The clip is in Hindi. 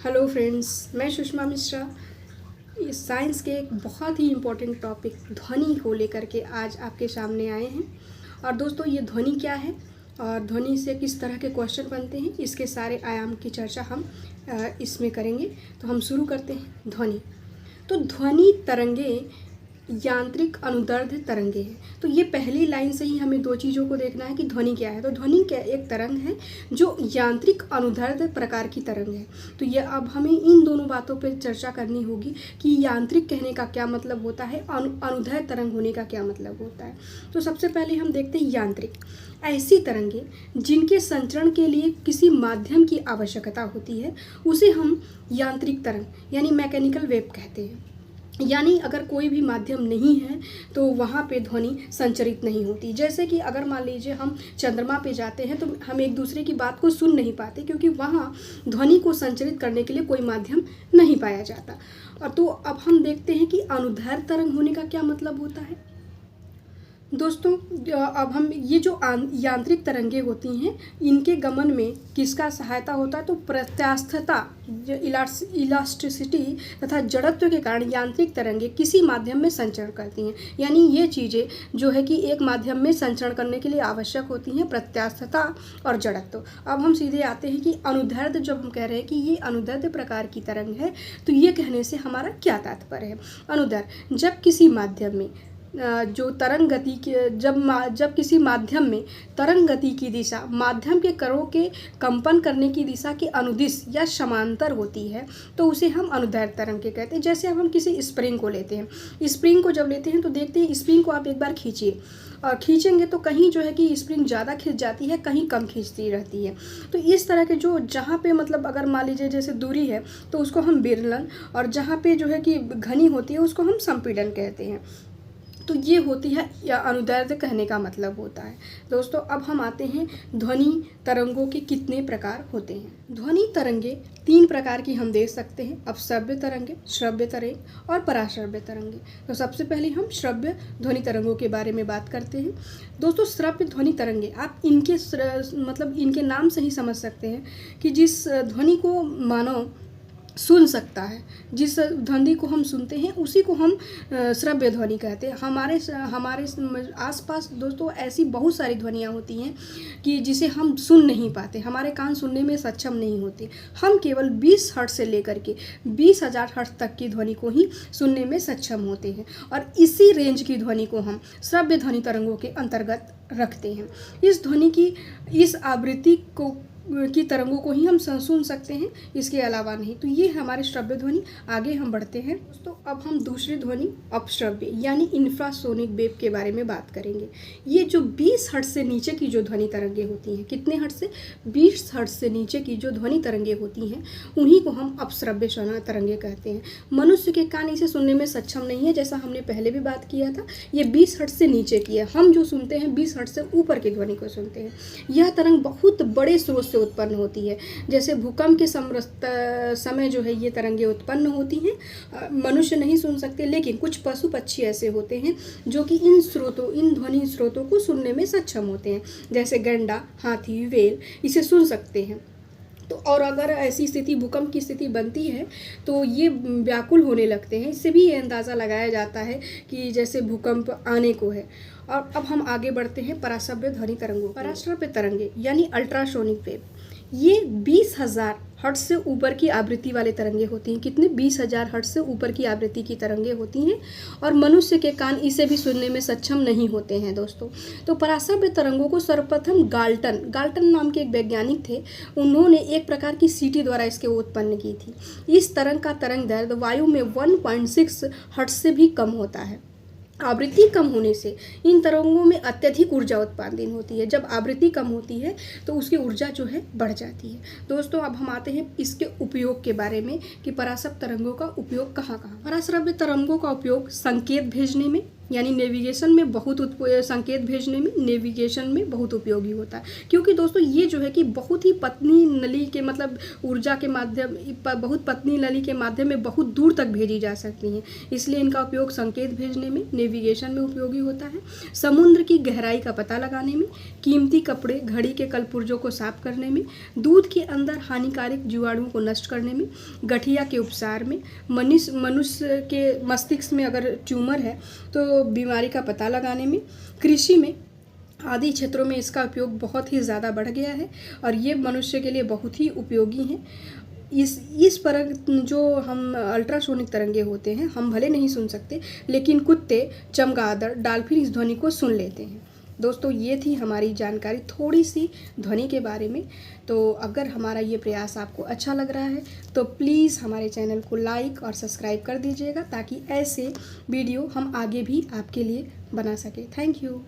हेलो फ्रेंड्स, मैं सुषमा मिश्रा। इस साइंस के एक बहुत ही इम्पोर्टेंट टॉपिक ध्वनि को लेकर के आज आपके सामने आए हैं। और दोस्तों, ये ध्वनि क्या है और ध्वनि से किस तरह के क्वेश्चन बनते हैं, इसके सारे आयाम की चर्चा हम इसमें करेंगे। तो हम शुरू करते हैं। ध्वनि तो ध्वनि तरंगे यांत्रिक अनुदैर्घ्य तरंगे हैं। तो ये पहली लाइन से ही हमें दो चीज़ों को देखना है कि ध्वनि क्या है। तो ध्वनि क्या एक तरंग है जो यांत्रिक अनुदैर्घ्य प्रकार की तरंग है। तो ये अब हमें इन दोनों बातों पर चर्चा करनी होगी कि यांत्रिक कहने का क्या मतलब होता है, अनुदैर्घ्य तरंग होने का क्या मतलब होता है। तो सबसे पहले हम देखते हैं यांत्रिक। ऐसी तरंगे जिनके संचरण के लिए किसी माध्यम की आवश्यकता होती है उसे हम यांत्रिक तरंग यानी मैकेनिकल वेव कहते हैं। यानी अगर कोई भी माध्यम नहीं है तो वहाँ पे ध्वनि संचरित नहीं होती। जैसे कि अगर मान लीजिए हम चंद्रमा पे जाते हैं तो हम एक दूसरे की बात को सुन नहीं पाते, क्योंकि वहाँ ध्वनि को संचरित करने के लिए कोई माध्यम नहीं पाया जाता। और तो अब हम देखते हैं कि अनुदैर्घ्य तरंग होने का क्या मतलब होता है। दोस्तों, अब हम ये जो यांत्रिक तरंगे होती हैं इनके गमन में किसका सहायता होता है, तो प्रत्यास्थता, इलास्टिसिटी तथा जड़त्व के कारण यांत्रिक तरंगे किसी माध्यम में संचरण करती हैं। यानी ये चीज़ें जो है कि एक माध्यम में संचरण करने के लिए आवश्यक होती हैं, प्रत्यास्थता और जड़त्व। अब हम सीधे आते हैं कि अनुदैर्घ्य, जब हम कह रहे हैं कि ये अनुदैर्घ्य प्रकार की तरंग है तो ये कहने से हमारा क्या तात्पर्य है। अनुदैर्घ्य जब किसी माध्यम में जो तरंग गति के जब किसी माध्यम में तरंग गति की दिशा माध्यम के कणों के कंपन करने की दिशा के अनुदिश या समांतर होती है तो उसे हम अनुदैर्घ्य तरंग के कहते हैं। जैसे अब हम किसी स्प्रिंग को लेते हैं, स्प्रिंग को जब लेते हैं तो देखते हैं स्प्रिंग को आप एक बार खींचिए और खींचेंगे तो कहीं जो है कि स्प्रिंग ज़्यादा खींच जाती है, कहीं कम खींचती रहती है। तो इस तरह के जो जहाँ पे मतलब अगर मान लीजिए जैसे दूरी है तो उसको हम बेललन, और जहाँ पे जो है कि घनी होती है उसको हम संपीड़न कहते हैं। तो ये होती है या अनुदैर्घ्य कहने का मतलब होता है। दोस्तों, अब हम आते हैं ध्वनि तरंगों के कितने प्रकार होते हैं। ध्वनि तरंगे तीन प्रकार की हम देख सकते हैं, अपश्रव्य तरंगे, श्रव्य तरंग और पराश्रव्य तरंगे। तो सबसे पहले हम श्रव्य ध्वनि तरंगों के बारे में बात करते हैं। दोस्तों, श्रव्य ध्वनि तरंगे आप इनके मतलब इनके नाम से ही समझ सकते हैं कि जिस ध्वनि को मानव सुन सकता है, जिस ध्वनि को हम सुनते हैं उसी को हम श्रव्य ध्वनि कहते हैं। हमारे आसपास दोस्तों ऐसी बहुत सारी ध्वनियाँ होती हैं कि जिसे हम सुन नहीं पाते, हमारे कान सुनने में सक्षम नहीं होते। हम केवल 20 हर्ट्ज से लेकर के 20,000 हर्ट्ज तक की ध्वनि को ही सुनने में सक्षम होते हैं, और इसी रेंज की ध्वनि को हम श्रव्य ध्वनि तरंगों के अंतर्गत रखते हैं। इस ध्वनि की इस आवृत्ति की तरंगों को ही हम सुन सकते हैं, इसके अलावा नहीं। तो ये हमारे श्रव्य ध्वनि। आगे हम बढ़ते हैं दोस्तों, अब हम दूसरी ध्वनि अपश्रव्य यानी इंफ्रासोनिक वेव के बारे में बात करेंगे। ये जो 20 हर्ट्ज से नीचे की जो ध्वनि तरंगे होती हैं, कितने हर्ट्ज से, 20 हर्ट्ज से नीचे की जो ध्वनि तरंगे होती हैं उन्हीं को हम अपश्रव्य तरंगे कहते हैं। मनुष्य के कान इसे सुनने में सक्षम नहीं है, जैसा हमने पहले भी बात किया था। ये 20 हर्ट्ज से नीचे की है, हम जो सुनते हैं 20 हर्ट्ज से ऊपर की ध्वनि को सुनते हैं। यह तरंग बहुत बड़े स्रोत उत्पन्न होती है। जैसे भूकंप के समय जो है ये तरंगे उत्पन्न होती हैं। मनुष्य नहीं सुन सकते, लेकिन कुछ पशु पक्षी ऐसे होते हैं जो कि इन ध्वनि स्रोतों को सुनने में सक्षम होते हैं। जैसे गैंडा, हाथी, व्हेल इसे सुन सकते हैं। तो और अगर ऐसी स्थिति, भूकंप की स्थिति बनती है तो ये व्याकुल होने लगते हैं। इससे भी ये अंदाज़ा लगाया जाता है कि जैसे भूकंप आने को है। और अब हम आगे बढ़ते हैं पराश्रव्य ध्वनि तरंगों। पराश्रव्य तरंगे यानी अल्ट्रासोनिक वेव, ये 20,000 हर्ट्ज से ऊपर की आवृत्ति वाले तरंगे होती हैं। कितने, 20,000 हर्ट्ज से ऊपर की आवृत्ति की तरंगे होती हैं, और मनुष्य के कान इसे भी सुनने में सक्षम नहीं होते हैं दोस्तों। तो पराश्रव्य तरंगों को सर्वप्रथम गाल्टन नाम के एक वैज्ञानिक थे, उन्होंने एक प्रकार की सीटी द्वारा इसके उत्पन्न की थी। इस तरंग का तरंग दैर्घ्य वायु में 1.6 हर्ट्ज से भी कम होता है। आवृत्ति कम होने से इन तरंगों में अत्यधिक ऊर्जा उत्पादन होती है। जब आवृत्ति कम होती है तो उसकी ऊर्जा जो है बढ़ जाती है। दोस्तों, अब हम आते हैं इसके उपयोग के बारे में कि पराश्रव्य तरंगों का उपयोग कहाँ कहाँ। पराश्रव्य तरंगों का उपयोग संकेत भेजने में, यानी नेविगेशन में बहुत संकेत भेजने में नेविगेशन में बहुत उपयोगी होता है। क्योंकि दोस्तों ये जो है कि बहुत ही पतली नली के मतलब ऊर्जा के माध्यम बहुत पतली नली के माध्यम में बहुत दूर तक भेजी जा सकती हैं, इसलिए इनका उपयोग संकेत भेजने में नेविगेशन में उपयोगी होता है। समुद्र की गहराई का पता लगाने में, कीमती कपड़े घड़ी के कलपुर्जों को साफ करने में, दूध के अंदर हानिकारक जीवाणुओं को नष्ट करने में, गठिया के उपचार में, मनुष्य के मस्तिष्क में अगर ट्यूमर है तो बीमारी का पता लगाने में, कृषि में आदि क्षेत्रों में इसका उपयोग बहुत ही ज़्यादा बढ़ गया है और ये मनुष्य के लिए बहुत ही उपयोगी हैं। इस पर जो हम अल्ट्रासोनिक तरंगे होते हैं हम भले नहीं सुन सकते, लेकिन कुत्ते, चमगादड़, डॉल्फिन इस ध्वनि को सुन लेते हैं। दोस्तों ये थी हमारी जानकारी थोड़ी सी ध्वनि के बारे में। तो अगर हमारा ये प्रयास आपको अच्छा लग रहा है तो प्लीज़ हमारे चैनल को लाइक और सब्सक्राइब कर दीजिएगा, ताकि ऐसे वीडियो हम आगे भी आपके लिए बना सकें। Thank you.